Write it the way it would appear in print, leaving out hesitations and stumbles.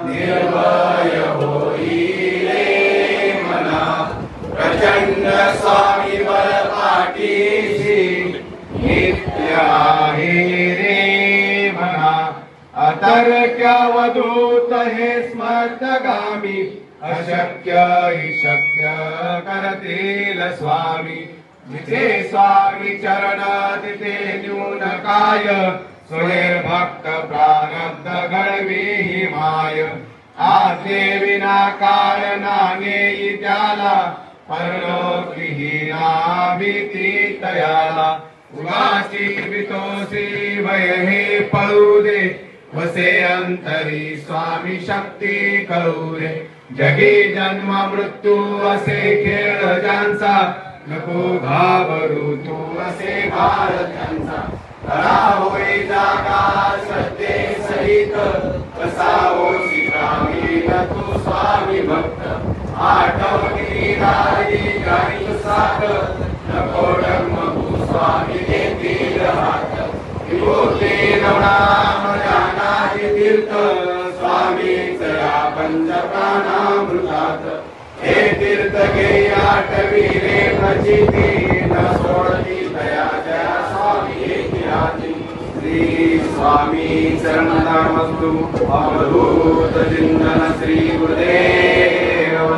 निर्भय होईले मना प्रचंड स्वामी बळ पाठीशी नित्य आहे रे मना अतर्क्यवधूत हे स्मर्तगामी अशक्य हि शक्य करतील स्वामी जिथे स्वामी चरण तिथे न्यून काय स्वये भक्त प्रारब्ध घडवी ही माय आते विना कारणाने त्याला परलोकी हीना भीती तयाला उगाची बितोसी भय हे पळू दे वसे अंतरी स्वामी शक्ती करू रे जगी जन्म मृत्यू असे खेळ ज्यांचा नको घाबरू तू असे भार त्यांचा खरा होई जागा श्रद्धे सहित कसा होशी ग्रामीण तू स्वामी भक्त आठवणी राही गाणी साथ नको डगमगू स्वामी देतील हात विभूती नवनाम जानाची तीर्थ स्वामीच या पंचप्राणामृतात हे तीर्थ घे आठवी रे प्रचिती न सोडती दया जया स्वामी राजी श्री स्वामी चरणदामस्तु अवधूत चिंतन श्री गुरुदेव